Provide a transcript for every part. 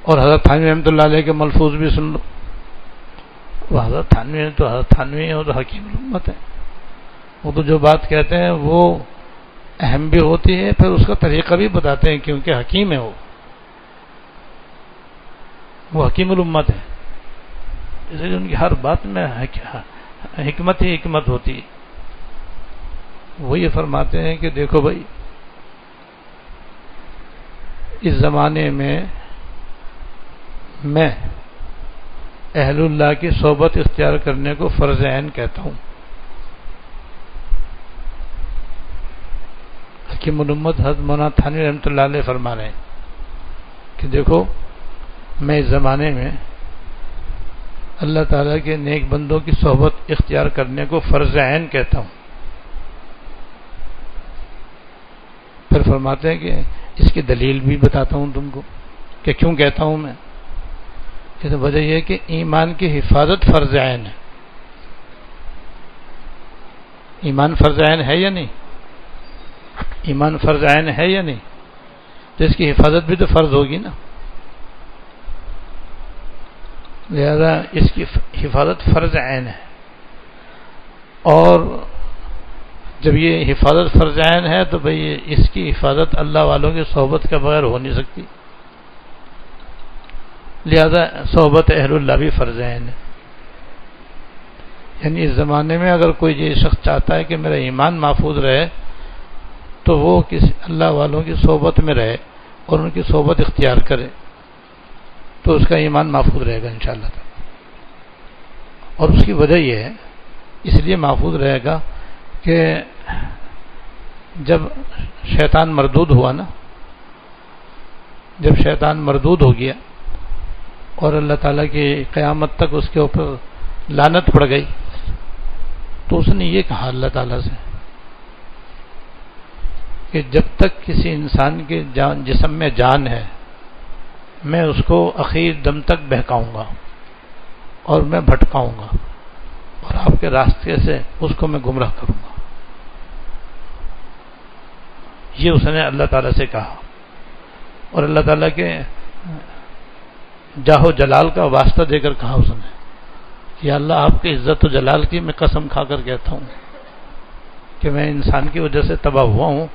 اور حضرت تھانوی رحمۃ اللہ علیہ کے ملفوظ بھی سن لو. وہ حضرت تھانوی ہیں تو حضرت تھانوی ہیں، وہ تو حکیم الامت ہیں. وہ تو جو بات کہتے ہیں وہ اہم بھی ہوتی ہے، پھر اس کا طریقہ بھی بتاتے ہیں، کیونکہ حکیم ہے وہ حکیم الامت ہے، اس لیے ان کی ہر بات میں حکمت ہی حکمت ہوتی ہے. وہ یہ فرماتے ہیں کہ دیکھو بھائی، اس زمانے میں میں اہل اللہ کی صحبت اختیار کرنے کو فرض عین کہتا ہوں. حکیم الامت حضرت مولانا تھانوی رحمۃ اللہ علیہ فرما رہے ہیں کہ دیکھو، میں اس زمانے میں اللہ تعالیٰ کے نیک بندوں کی صحبت اختیار کرنے کو فرض عین کہتا ہوں. پھر فرماتے ہیں کہ اس کی دلیل بھی بتاتا ہوں تم کو کہ کیوں کہتا ہوں میں. کہ وجہ یہ ہے کہ ایمان کی حفاظت فرض عین ہے. ایمان فرض عین ہے یا نہیں؟ ایمان فرض عین ہے یا نہیں؟ تو اس کی حفاظت بھی تو فرض ہوگی نا. لہذا اس کی حفاظت فرض عین ہے، اور جب یہ حفاظت فرض عین ہے تو بھئی اس کی حفاظت اللہ والوں کی صحبت کے بغیر ہو نہیں سکتی. لہذا صحبت اہل اللہ بھی فرض عین ہے. یعنی اس زمانے میں اگر کوئی یہ شخص چاہتا ہے کہ میرا ایمان محفوظ رہے تو وہ کسی اللہ والوں کی صحبت میں رہے اور ان کی صحبت اختیار کرے، تو اس کا ایمان محفوظ رہے گا انشاءاللہ تعالی. اور اس کی وجہ یہ ہے، اس لیے محفوظ رہے گا کہ جب شیطان مردود ہوا نا، جب شیطان مردود ہو گیا اور اللہ تعالیٰ کی قیامت تک اس کے اوپر لعنت پڑ گئی، تو اس نے یہ کہا اللہ تعالیٰ سے کہ جب تک کسی انسان کے جسم میں جان ہے میں اس کو اخیر دم تک بہکاؤں گا اور میں بھٹکاؤں گا اور آپ کے راستے سے اس کو میں گمراہ کروں گا. یہ اس نے اللہ تعالیٰ سے کہا، اور اللہ تعالیٰ کے جاہ و جلال کا واسطہ دے کر کہا اس نے کہ اللہ آپ کی عزت و جلال کی میں قسم کھا کر کہتا ہوں کہ میں انسان کی وجہ سے تباہ ہوا ہوں،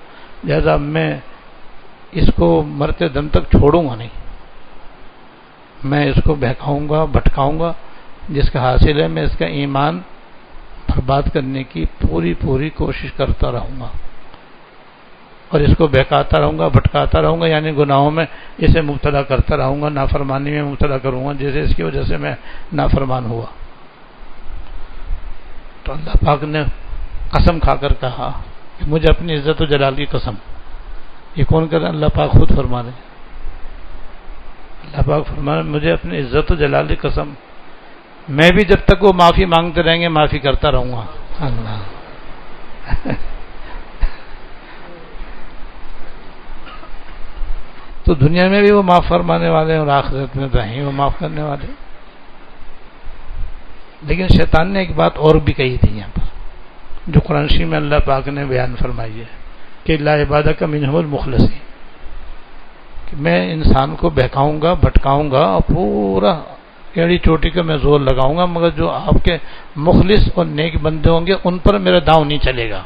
لہذا میں اس کو مرتے دم تک چھوڑوں گا نہیں. میں اس کو بہکاؤں گا، بھٹکاؤں گا، جس کا حاصل ہے میں اس کا ایمان برباد کرنے کی پوری کوشش کرتا رہوں گا اور اس کو بہکاتا رہوں گا، بھٹکاتا رہوں گا، یعنی گناہوں میں اسے مبتلا کرتا رہوں گا، نافرمانی میں مبتلا کروں گا جیسے اس کی وجہ سے میں نافرمان ہوا. تو اللہ پاک نے قسم کھا کر کہا کہ مجھے اپنی عزت و جلال کی قسم. یہ کون کر رہا ہے؟ اللہ پاک خود فرما رہے ہیں. اللہ پاک فرما رہے ہیں مجھے اپنی عزت و جلال کی قسم، میں بھی جب تک وہ معافی مانگتے رہیں گے معافی کرتا رہوں گا. اللہ تو دنیا میں بھی وہ معاف فرمانے والے ہیں اور آخرت میں تو ہیں وہ معاف کرنے والے. لیکن شیطان نے ایک بات اور بھی کہی تھی یہاں پر، جو قرآن شریف میں اللہ پاک نے بیان فرمائی ہے کہ لا عبادک منہم المخلصین، کہ میں انسان کو بہکاؤں گا، بھٹکاؤں گا اور پورا ایڑی چوٹی کا میں زور لگاؤں گا، مگر جو آپ کے مخلص اور نیک بندے ہوں گے ان پر میرا داؤں نہیں چلے گا.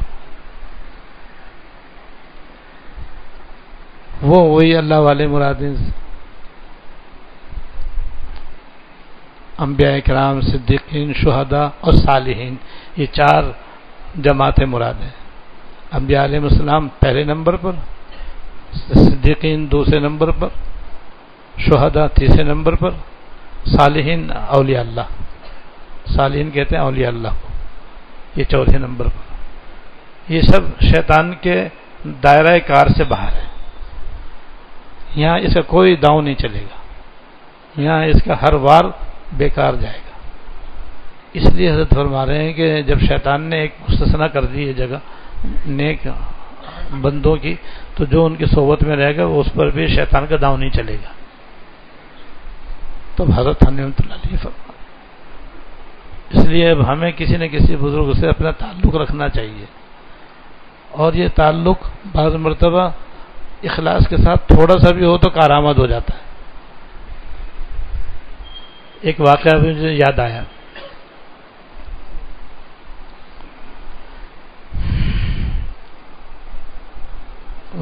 وہی اللہ والے مرادیں انبیاء کرام، صدیقین، شہداء اور صالحین، یہ چار جماعتیں مراد ہیں. انبیاء علیہ السلام پہلے نمبر پر، صدیقین دوسرے نمبر پر، شہداء تیسرے نمبر پر، صالحین اولیاء اللہ، صالحین کہتے ہیں اولیاء اللہ کو، یہ چوتھے نمبر پر. یہ سب شیطان کے دائرہ کار سے باہر ہے. یہاں اس کا کوئی داؤں نہیں چلے گا، یہاں اس کا ہر وار بیکار جائے گا. اس لیے حضرت فرما رہے ہیں کہ جب شیطان نے ایک مستثنا کر دی ہے جگہ نیک بندوں کی، تو جو ان کی صحبت میں رہے گا وہ اس پر بھی شیطان کا داؤں نہیں چلے گا. تو حضرت رحمۃ اللہ علیہ فرما، اس لیے اب ہمیں کسی نہ کسی بزرگ سے اپنا تعلق رکھنا چاہیے، اور یہ تعلق بعض مرتبہ اخلاص کے ساتھ تھوڑا سا بھی ہو تو کارآمد ہو جاتا ہے. ایک واقعہ مجھے یاد آیا.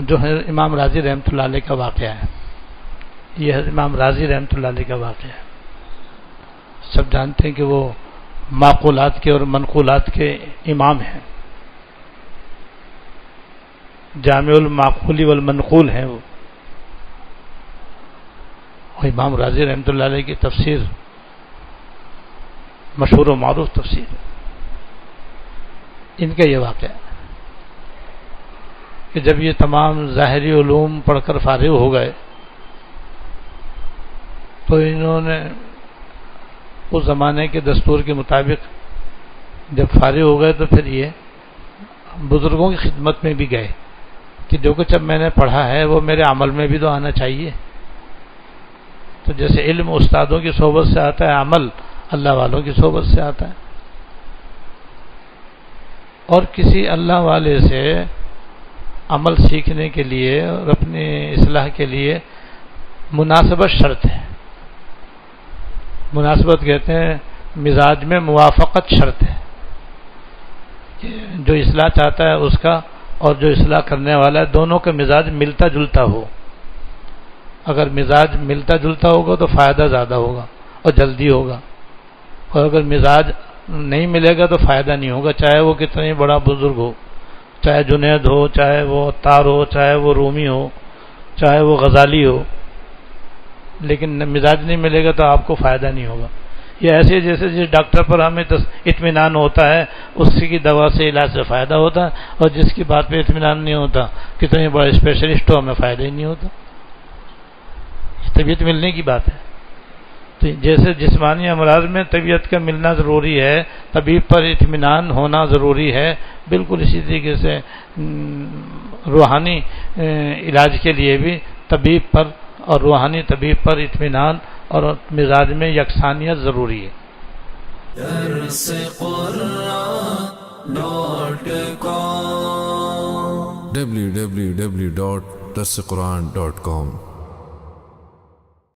جو ہے امام راضی رحمۃ اللہ علیہ کا واقعہ ہے. یہ امام راضی رحمۃ اللہ علیہ کا واقعہ ہے. سب جانتے ہیں کہ وہ معقولات کے اور منقولات کے امام ہیں. جامع المعقول والمنقول ہیں وہ. اور امام راضی رحمۃ اللہ علیہ کی تفسیر مشہور و معروف تفسیر ہے. ان کا یہ واقعہ ہے کہ جب یہ تمام ظاہری علوم پڑھ کر فارغ ہو گئے تو انہوں نے اس زمانے کے دستور کے مطابق جب فارغ ہو گئے تو پھر یہ بزرگوں کی خدمت میں بھی گئے کہ جو کچھ اب میں نے پڑھا ہے وہ میرے عمل میں بھی تو آنا چاہیے. تو جیسے علم استادوں کی صحبت سے آتا ہے، عمل اللہ والوں کی صحبت سے آتا ہے. اور کسی اللہ والے سے عمل سیکھنے کے لیے اور اپنی اصلاح کے لیے مناسبت شرط ہے. مناسبت کہتے ہیں مزاج میں موافقت شرط ہے کہ جو اصلاح چاہتا ہے اس کا اور جو اصلاح کرنے والا ہے دونوں کا مزاج ملتا جلتا ہو. اگر مزاج ملتا جلتا ہوگا تو فائدہ زیادہ ہوگا اور جلدی ہوگا، اور اگر مزاج نہیں ملے گا تو فائدہ نہیں ہوگا، چاہے وہ کتنا ہی بڑا بزرگ ہو، چاہے جنید ہو، چاہے وہ عطار ہو، چاہے وہ رومی ہو، چاہے وہ غزالی ہو. لیکن مزاج نہیں ملے گا تو آپ کو فائدہ نہیں ہوگا. یہ ایسے جیسے جس ڈاکٹر پر ہمیں اطمینان ہوتا ہے اس کی دوا سے علاج سے فائدہ ہوتا ہے، اور جس کی بات پہ اطمینان نہیں ہوتا کتنے بڑے اسپیشلسٹ ہو ہمیں فائدہ ہی نہیں ہوتا. طبیعت ملنے کی بات ہے. تو جیسے جسمانی امراض میں طبیعت کا ملنا ضروری ہے، طبیب پر اطمینان ہونا ضروری ہے، بالکل اسی طریقے سے روحانی علاج کے لیے بھی طبیب پر اور روحانی طبیب پر اطمینان اور مزاج میں یکسانیت ضروری ہے. www.darsequran.com